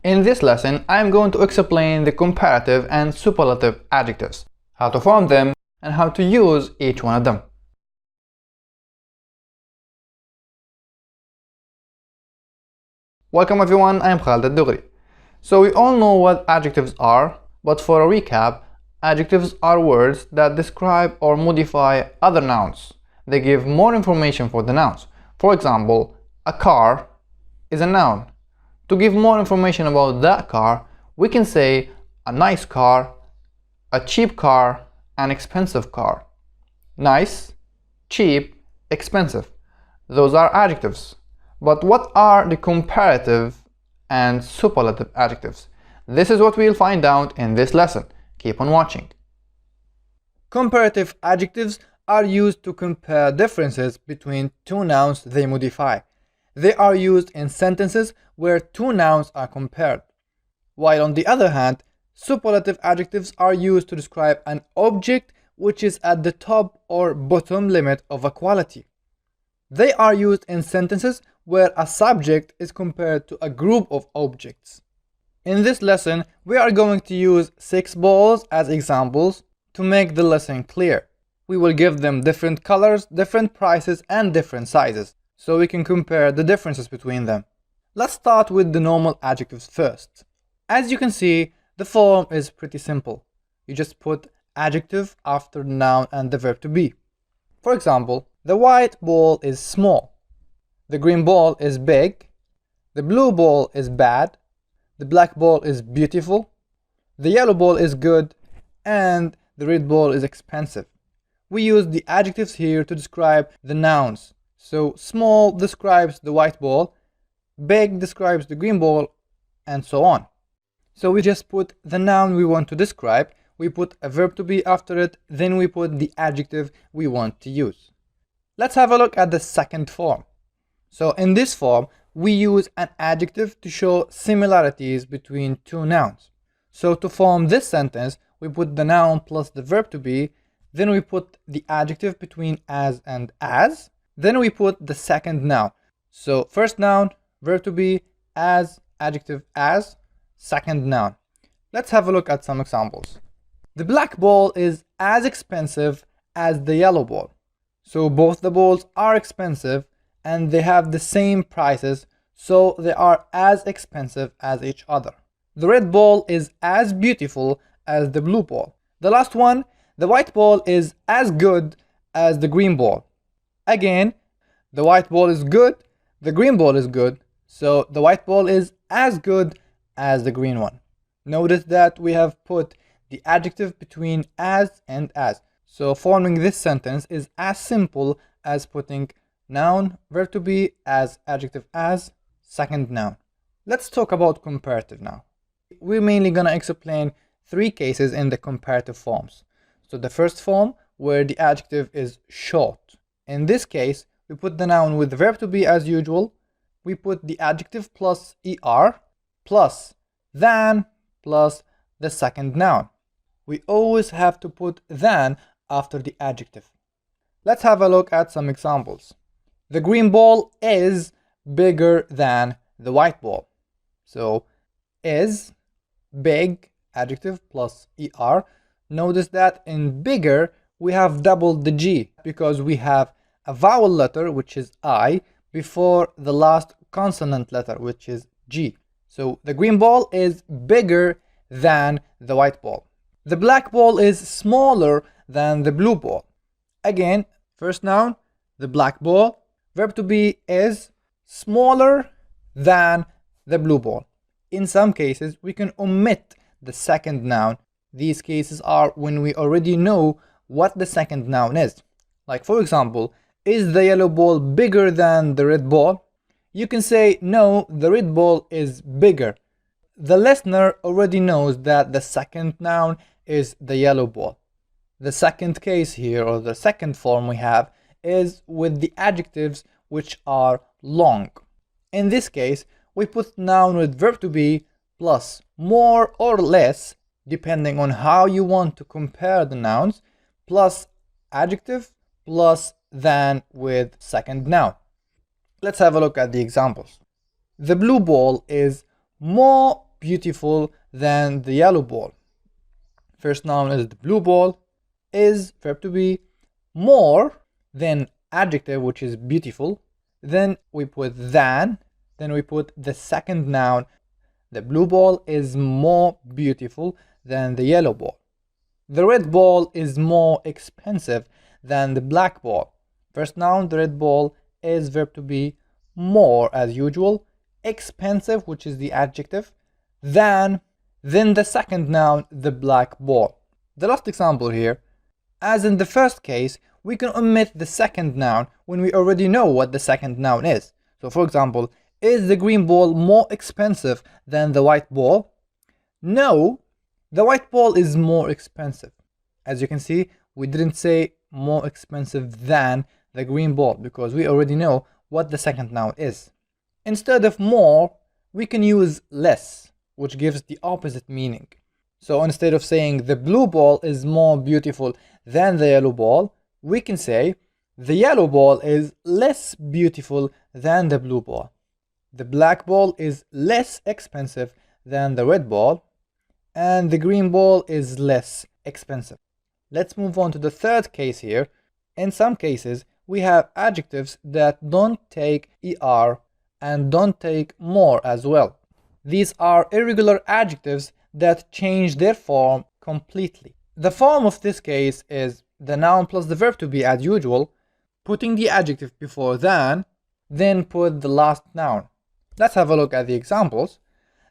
In this lesson, I am going to explain the comparative and superlative adjectives, how to form them, and how to use each one of them. Welcome everyone, I am Khaled Al-Dugri. So we all know what adjectives are, but for a recap, adjectives are words that describe or modify other nouns. They give more information for the nouns. For example, a car is a noun. To give more information about that car, we can say a nice car, a cheap car, an expensive car. Nice, cheap, expensive. Those are adjectives. But what are the comparative and superlative adjectives? This is what we'll find out in this lesson. Keep on watching. Comparative adjectives are used to compare differences between two nouns they modify. They are used in sentences where two nouns are compared. While on the other hand, superlative adjectives are used to describe an object which is at the top or bottom limit of a quality. They are used in sentences where a subject is compared to a group of objects. In this lesson, we are going to use 6 balls as examples to make the lesson clear. We will give them different colors, different prices, and different sizes, so we can compare the differences between them. Let's start with the normal adjectives first. As you can see, the form is pretty simple. You just put adjective after the noun and the verb to be. For example, the white ball is small, the green ball is big, the blue ball is bad, the black ball is beautiful, the yellow ball is good, and the red ball is expensive. We use the adjectives here to describe the nouns. So small describes the white ball, big describes the green ball, and so on. So we just put the noun we want to describe, we put a verb to be after it, then we put the adjective we want to use. Let's have a look at the second form. So in this form, we use an adjective to show similarities between two nouns. So to form this sentence, we put the noun plus the verb to be, then we put the adjective between as and as, then we put the second noun. So first noun, verb to be, as, adjective as, second noun. Let's have a look at some examples. The black ball is as expensive as the yellow ball. So both the balls are expensive and they have the same prices, so they are as expensive as each other. The red ball is as beautiful as the blue ball. The last one, the white ball is as good as the green ball. Again, the white ball is good, the green ball is good, so the white ball is as good as the green one. Notice that we have put the adjective between as and as. So forming this sentence is as simple as putting noun, verb to be, as, adjective as, second noun. Let's talk about comparative now. We're mainly gonna explain 3 cases in the comparative forms. So the first form, where the adjective is short. In this case, we put the noun with the verb to be as usual. We put the adjective plus er, plus than, plus the second noun. We always have to put than after the adjective. Let's have a look at some examples. The green ball is bigger than the white ball. So is, big, adjective plus er. Notice that in bigger we have doubled the G because we have a vowel letter, which is I, before the last consonant letter, which is G. So the green ball is bigger than the white ball. The black ball is smaller than the blue ball. Again, first noun, the black ball, verb to be is smaller than the blue ball. In some cases, we can omit the second noun. These cases are when we already know what the second noun is. Like for example, is the yellow ball bigger than the red ball? You can say no, the red ball is bigger. The listener already knows that the second noun is the yellow ball. The second case here, or the second form we have, is with the adjectives which are long. In this case, we put noun with verb to be plus more or less, depending on how you want to compare the nouns, plus adjective plus than with second noun. Let's have a look at the examples. The blue ball is more beautiful than the yellow ball. First noun is the blue ball, is verb to be, more, then adjective which is beautiful, then we put than, then we put the second noun. The blue ball is more beautiful than the yellow ball. The red ball is more expensive than the black ball. First noun, the red ball, is verb to be, more as usual, expensive, which is the adjective, than, then the second noun, the black ball. The last example here, as in the first case, we can omit the second noun when we already know what the second noun is. So for example, is the green ball more expensive than the white ball? No, the white ball is more expensive. As you can see, we didn't say more expensive than the green ball because we already know what the second noun is. Instead of more, we can use less, which gives the opposite meaning. So instead of saying the blue ball is more beautiful than the yellow ball, we can say the yellow ball is less beautiful than the blue ball. The black ball is less expensive than the red ball, and the green ball is less expensive. Let's move on to the third case here. In some cases, we have adjectives that don't take er and don't take more as well. These are irregular adjectives that change their form completely. The form of this case is the noun plus the verb to be as usual, putting the adjective before than, then put the last noun. Let's have a look at the examples.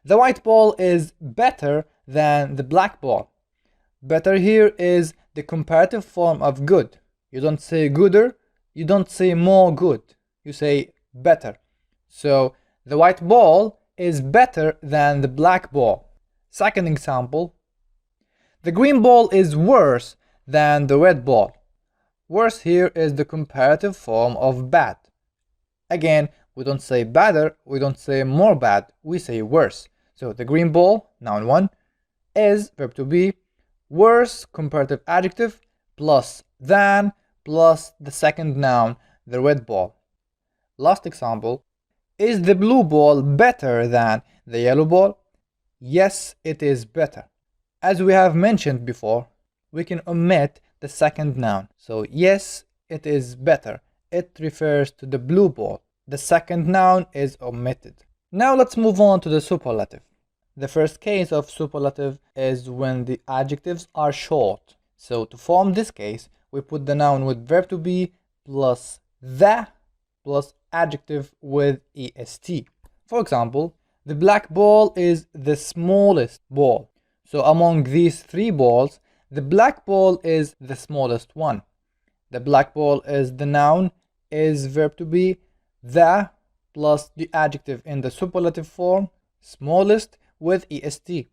The white ball is better than the black ball. Better here is the comparative form of good. You don't say gooder, you don't say more good, you say better. So the white ball is better than the black ball. Second example, the green ball is worse than the red ball. Worse here is the comparative form of bad. Again, we don't say better, we don't say more bad, we say worse. So the green ball, noun 1, is verb to be, worse comparative adjective, plus than, plus the second noun, the red ball. Last example, is the blue ball better than the yellow ball? Yes, it is better. As we have mentioned before, we can omit the second noun. So yes, it is better. It refers to the blue ball. The second noun is omitted. Now let's move on to the superlative. The first case of superlative is when the adjectives are short. So to form this case, we put the noun with verb to be plus the plus adjective with est. For example, the black ball is the smallest ball. So among these three balls, the black ball is the smallest one. The black ball is the noun, is verb to be, the plus the adjective in the superlative form, smallest with est.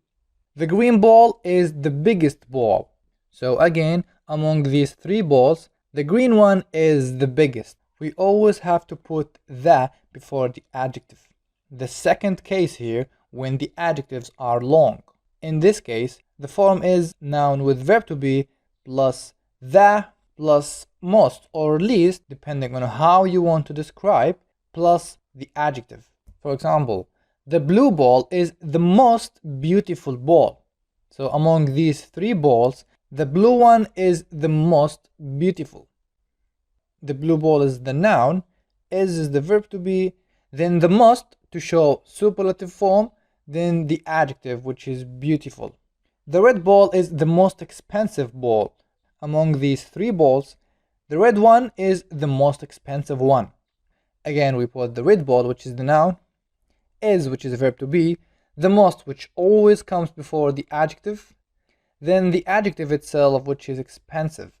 The green ball is the biggest ball. So again, among these three balls, the green one is the biggest. We always have to put the before the adjective. The second case here, when the adjectives are long. In this case, the form is noun with verb to be plus the plus most or least, depending on how you want to describe, plus the adjective. For example, the blue ball is the most beautiful ball. So among these three balls, the blue one is the most beautiful. The blue ball is the noun, is the verb to be, then the most to show superlative form, then the adjective which is beautiful. The red ball is the most expensive ball. Among these three balls, the red one is the most expensive one. Again, we put the red ball, which is the noun, is, which is a verb to be, the most, which always comes before the adjective, then the adjective itself, which is expensive.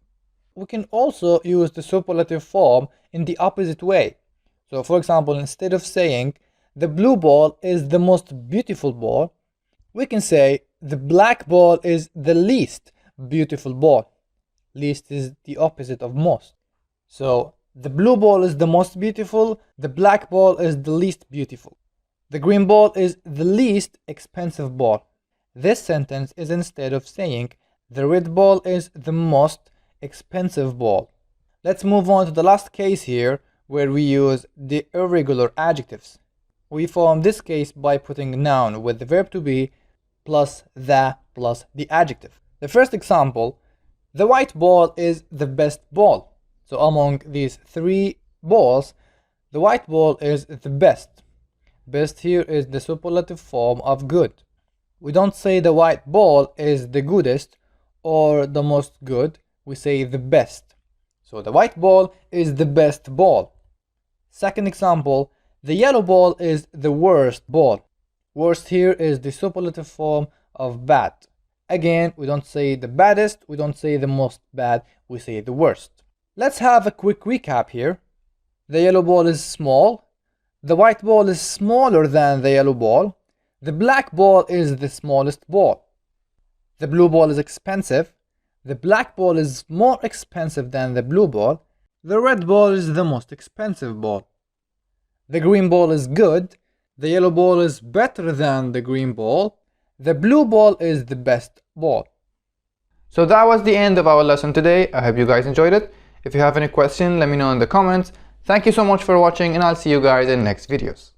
We can also use the superlative form in the opposite way. So for example, instead of saying the blue ball is the most beautiful ball, we can say the black ball is the least beautiful ball. Least is the opposite of most. So the blue ball is the most beautiful, the black ball is the least beautiful. The green ball is the least expensive ball. This sentence is instead of saying the red ball is the most expensive ball. Let's move on to the last case here, where we use the irregular adjectives. We form this case by putting noun with the verb to be plus the adjective. The first example, the white ball is the best ball. So among these three balls, the white ball is the best. Best here is the superlative form of good. We don't say the white ball is the goodest or the most good, we say the best. So the white ball is the best ball. Second example, the yellow ball is the worst ball. Worst here is the superlative form of bad. Again, we don't say the baddest, we don't say the most bad, we say the worst. Let's have a quick recap here. The yellow ball is small. The white ball is smaller than the yellow ball. The black ball is the smallest ball. The blue ball is expensive. The black ball is more expensive than the blue ball. The red ball is the most expensive ball. The green ball is good. The yellow ball is better than the green ball. The blue ball is the best ball. So that was the end of our lesson today. I hope you guys enjoyed it. If you have any question, let me know in the comments. Thank you so much for watching, and I'll see you guys in next videos.